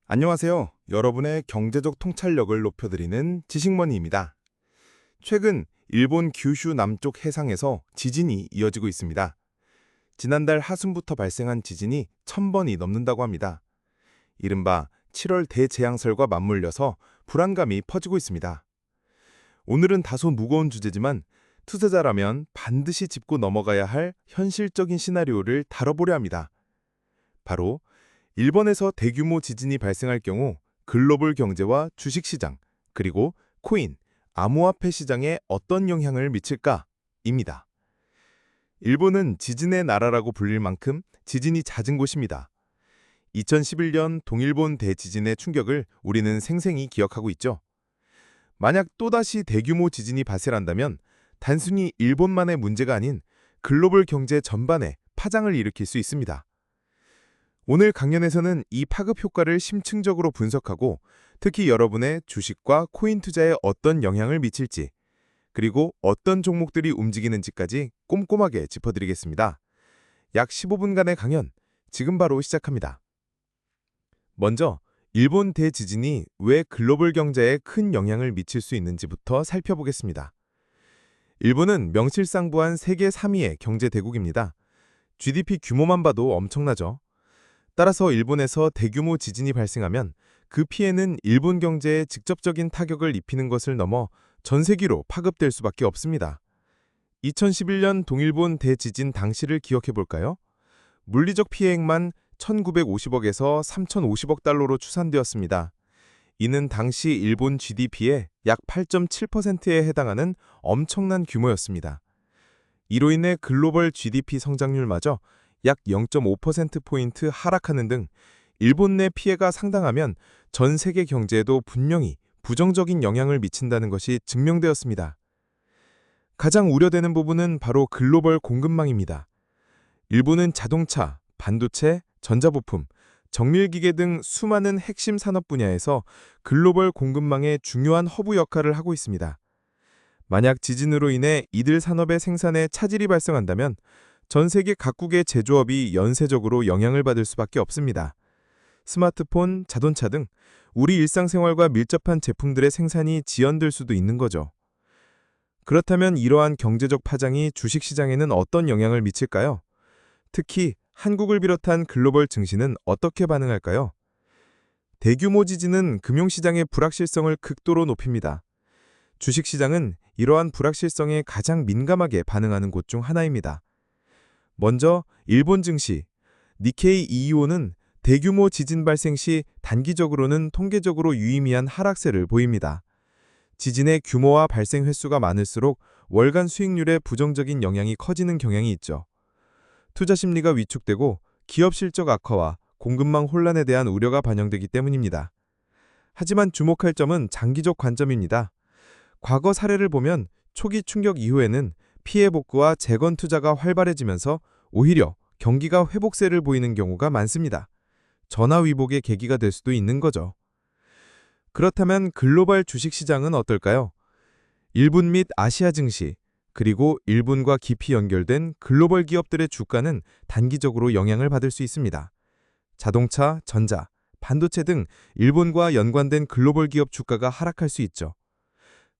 안녕하세요. 여러분의 경제적 통찰력을 높여드리는 지식머니입니다. 최근 일본 규슈 남쪽 해상에서 지진이 이어지고 있습니다. 지난달 하순부터 발생한 지진이 1000번이 넘는다고 합니다. 이른바 7월 대재앙설과 맞물려서 불안감이 퍼지고 있습니다. 오늘은 다소 무거운 주제지만 투자자라면 반드시 짚고 넘어가야 할 현실적인 시나리오를 다뤄보려 합니다. 바로 일본에서 대규모 지진이 발생할 경우 글로벌 경제와 주식시장, 그리고 코인, 암호화폐 시장에 어떤 영향을 미칠까입니다. 일본은 지진의 나라라고 불릴 만큼 지진이 잦은 곳입니다. 2011년 동일본 대지진의 충격을 우리는 생생히 기억하고 있죠. 만약 또다시 대규모 지진이 발생한다면 단순히 일본만의 문제가 아닌 글로벌 경제 전반에 파장을 일으킬 수 있습니다. 오늘 강연에서는 이 파급 효과를 심층적으로 분석하고 특히 여러분의 주식과 코인 투자에 어떤 영향을 미칠지, 그리고 어떤 종목들이 움직이는지까지 꼼꼼하게 짚어드리겠습니다. 약 15분간의 강연, 지금 바로 시작합니다. 먼저 일본 대지진이 왜 글로벌 경제에 큰 영향을 미칠 수 있는지부터 살펴보겠습니다. 일본은 명실상부한 세계 3위의 경제 대국입니다. GDP 규모만 봐도 엄청나죠. 따라서 일본에서 대규모 지진이 발생하면 그 피해는 일본 경제에 직접적인 타격을 입히는 것을 넘어 전 세계로 파급될 수밖에 없습니다. 2011년 동일본 대지진 당시를 기억해 볼까요? 물리적 피해액만 1950억에서 3050억 달러로 추산되었습니다. 이는 당시 일본 GDP의 약 8.7%에 해당하는 엄청난 규모였습니다. 이로 인해 글로벌 GDP 성장률마저 약 0.5%포인트 하락하는 등 일본 내 피해가 상당하면 전 세계 경제에도 분명히 부정적인 영향을 미친다는 것이 증명되었습니다. 가장 우려되는 부분은 바로 글로벌 공급망입니다. 일본은 자동차, 반도체, 전자부품, 정밀기계 등 수많은 핵심 산업 분야에서 글로벌 공급망의 중요한 허브 역할을 하고 있습니다. 만약 지진으로 인해 이들 산업의 생산에 차질이 발생한다면 전 세계 각국의 제조업이 연쇄적으로 영향을 받을 수밖에 없습니다. 스마트폰, 자동차 등 우리 일상생활과 밀접한 제품들의 생산이 지연될 수도 있는 거죠. 그렇다면 이러한 경제적 파장이 주식시장에는 어떤 영향을 미칠까요? 특히 한국을 비롯한 글로벌 증시는 어떻게 반응할까요? 대규모 지진은 금융시장의 불확실성을 극도로 높입니다. 주식시장은 이러한 불확실성에 가장 민감하게 반응하는 곳 중 하나입니다. 먼저 일본 증시, 니케이 225는 대규모 지진 발생 시 단기적으로는 통계적으로 유의미한 하락세를 보입니다. 지진의 규모와 발생 횟수가 많을수록 월간 수익률에 부정적인 영향이 커지는 경향이 있죠. 투자 심리가 위축되고 기업 실적 악화와 공급망 혼란에 대한 우려가 반영되기 때문입니다. 하지만 주목할 점은 장기적 관점입니다. 과거 사례를 보면 초기 충격 이후에는 피해 복구와 재건 투자가 활발해지면서 오히려 경기가 회복세를 보이는 경우가 많습니다. 전화위복의 계기가 될 수도 있는 거죠. 그렇다면 글로벌 주식시장은 어떨까요? 일본 및 아시아 증시, 그리고 일본과 깊이 연결된 글로벌 기업들의 주가는 단기적으로 영향을 받을 수 있습니다. 자동차, 전자, 반도체 등 일본과 연관된 글로벌 기업 주가가 하락할 수 있죠.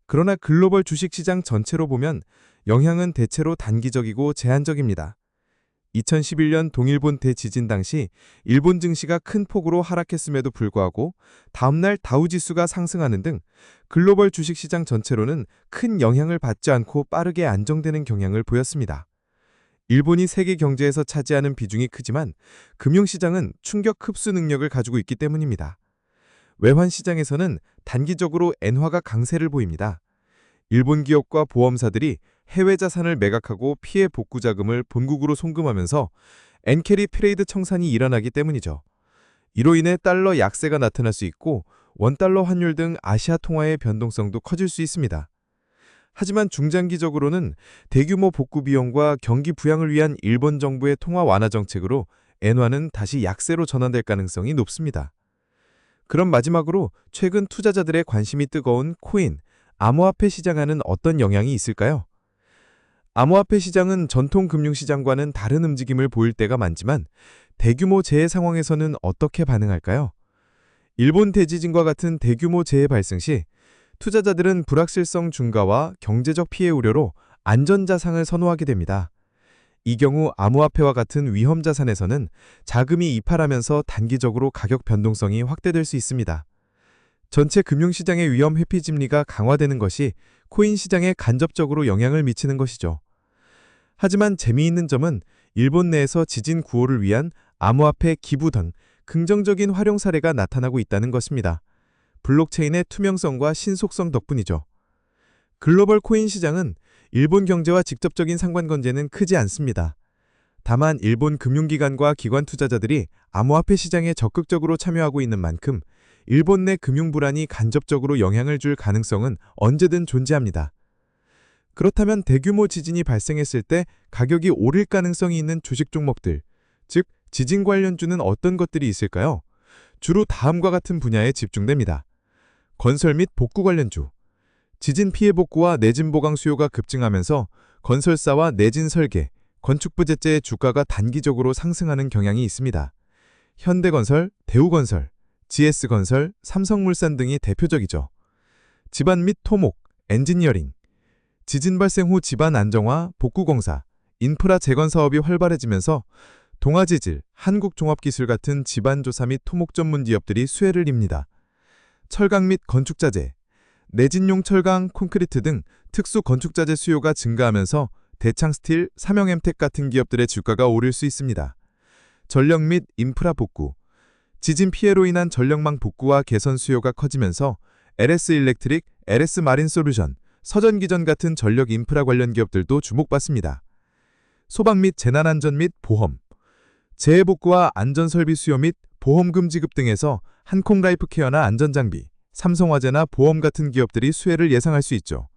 그러나 글로벌 주식시장 전체로 보면 영향은 대체로 단기적이고 제한적입니다. 2011년 동일본 대지진 당시 일본 증시가 큰 폭으로 하락했음에도 불구하고 다음날 다우지수가 상승하는 등 글로벌 주식시장 전체로는 큰 영향을 받지 않고 빠르게 안정되는 경향을 보였습니다. 일본이 세계 경제에서 차지하는 비중이 크지만 금융시장은 충격 흡수 능력을 가지고 있기 때문입니다. 외환시장에서는 단기적으로 엔화가 강세를 보입니다. 일본 기업과 보험사들이 해외 자산을 매각하고 피해 복구 자금을 본국으로 송금하면서 엔캐리 트레이드 청산이 일어나기 때문이죠. 이로 인해 달러 약세가 나타날 수 있고 원달러 환율 등 아시아 통화의 변동성도 커질 수 있습니다. 하지만 중장기적으로는 대규모 복구 비용과 경기 부양을 위한 일본 정부의 통화 완화 정책으로 엔화는 다시 약세로 전환될 가능성이 높습니다. 그럼 마지막으로 최근 투자자들의 관심이 뜨거운 코인, 암호화폐 시장에는 어떤 영향이 있을까요? 암호화폐 시장은 전통 금융시장과는 다른 움직임을 보일 때가 많지만 대규모 재해 상황에서는 어떻게 반응할까요? 일본 대지진과 같은 대규모 재해 발생 시 투자자들은 불확실성 증가와 경제적 피해 우려로 안전자산을 선호하게 됩니다. 이 경우 암호화폐와 같은 위험 자산에서는 자금이 이탈하면서 단기적으로 가격 변동성이 확대될 수 있습니다. 전체 금융시장의 위험 회피 심리가 강화되는 것이 코인 시장에 간접적으로 영향을 미치는 것이죠. 하지만 재미있는 점은 일본 내에서 지진 구호를 위한 암호화폐 기부 등 긍정적인 활용 사례가 나타나고 있다는 것입니다. 블록체인의 투명성과 신속성 덕분이죠. 글로벌 코인 시장은 일본 경제와 직접적인 상관관계는 크지 않습니다. 다만 일본 금융기관과 기관 투자자들이 암호화폐 시장에 적극적으로 참여하고 있는 만큼 일본 내 금융 불안이 간접적으로 영향을 줄 가능성은 언제든 존재합니다. 그렇다면 대규모 지진이 발생했을 때 가격이 오를 가능성이 있는 주식 종목들, 즉 지진 관련주는 어떤 것들이 있을까요? 주로 다음과 같은 분야에 집중됩니다. 건설 및 복구 관련주. 지진 피해 복구와 내진 보강 수요가 급증하면서 건설사와 내진 설계, 건축 부재재의 주가가 단기적으로 상승하는 경향이 있습니다. 현대건설, 대우건설, GS건설, 삼성물산 등이 대표적이죠. 집안 및 토목, 엔지니어링. 지진 발생 후 집안 안정화, 복구공사, 인프라 재건 사업이 활발해지면서 동아지질, 한국종합기술 같은 집안조사 및 토목 전문 기업들이 수혜를 입니다. 철강 및 건축자재. 내진용 철강, 콘크리트 등 특수 건축자재 수요가 증가하면서 대창스틸, 삼형엠텍 같은 기업들의 주가가 오를 수 있습니다. 전력 및 인프라 복구. 지진 피해로 인한 전력망 복구와 개선 수요가 커지면서 LS일렉트릭, LS마린솔루션, 서전기전 같은 전력 인프라 관련 기업들도 주목받습니다. 소방 및 재난안전 및 보험. 재해 복구와 안전설비 수요 및 보험금 지급 등에서 한콩라이프케어나 안전장비, 삼성화재나 보험 같은 기업들이 수혜를 예상할 수 있죠.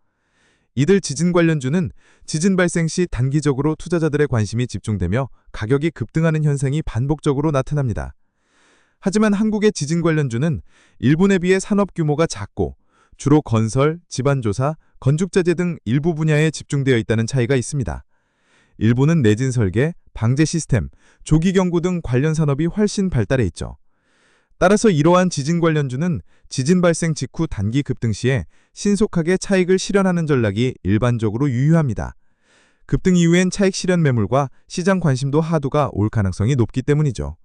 이들 지진 관련주는 지진 발생 시 단기적으로 투자자들의 관심이 집중되며 가격이 급등하는 현상이 반복적으로 나타납니다. 하지만 한국의 지진 관련주는 일본에 비해 산업 규모가 작고 주로 건설, 집안조사, 건축자재 등 일부 분야에 집중되어 있다는 차이가 있습니다. 일본은 내진 설계, 방제 시스템, 조기 경고 등 관련 산업이 훨씬 발달해 있죠. 따라서 이러한 지진 관련주는 지진 발생 직후 단기 급등 시에 신속하게 차익을 실현하는 전략이 일반적으로 유효합니다. 급등 이후엔 차익 실현 매물과 시장 관심도 하도가 올 가능성이 높기 때문이죠.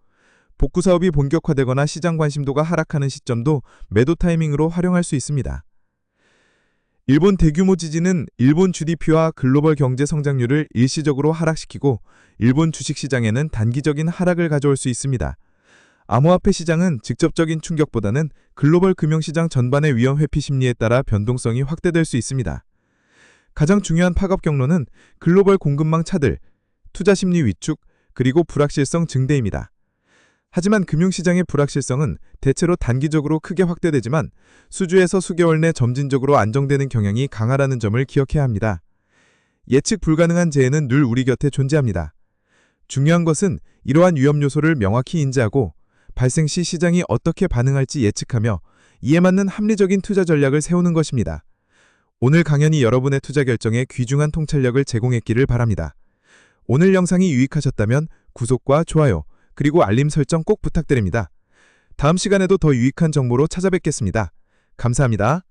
복구 사업이 본격화되거나 시장 관심도가 하락하는 시점도 매도 타이밍으로 활용할 수 있습니다. 일본 대규모 지진은 일본 GDP와 글로벌 경제 성장률을 일시적으로 하락시키고 일본 주식시장에는 단기적인 하락을 가져올 수 있습니다. 암호화폐 시장은 직접적인 충격보다는 글로벌 금융시장 전반의 위험 회피 심리에 따라 변동성이 확대될 수 있습니다. 가장 중요한 파급 경로는 글로벌 공급망 차질, 투자 심리 위축, 그리고 불확실성 증대입니다. 하지만 금융시장의 불확실성은 대체로 단기적으로 크게 확대되지만 수주에서 수개월 내 점진적으로 안정되는 경향이 강하다는 점을 기억해야 합니다. 예측 불가능한 재해는 늘 우리 곁에 존재합니다. 중요한 것은 이러한 위험 요소를 명확히 인지하고 발생 시 시장이 어떻게 반응할지 예측하며 이에 맞는 합리적인 투자 전략을 세우는 것입니다. 오늘 강연이 여러분의 투자 결정에 귀중한 통찰력을 제공했기를 바랍니다. 오늘 영상이 유익하셨다면 구독과 좋아요, 그리고 알림 설정 꼭 부탁드립니다. 다음 시간에도 더 유익한 정보로 찾아뵙겠습니다. 감사합니다.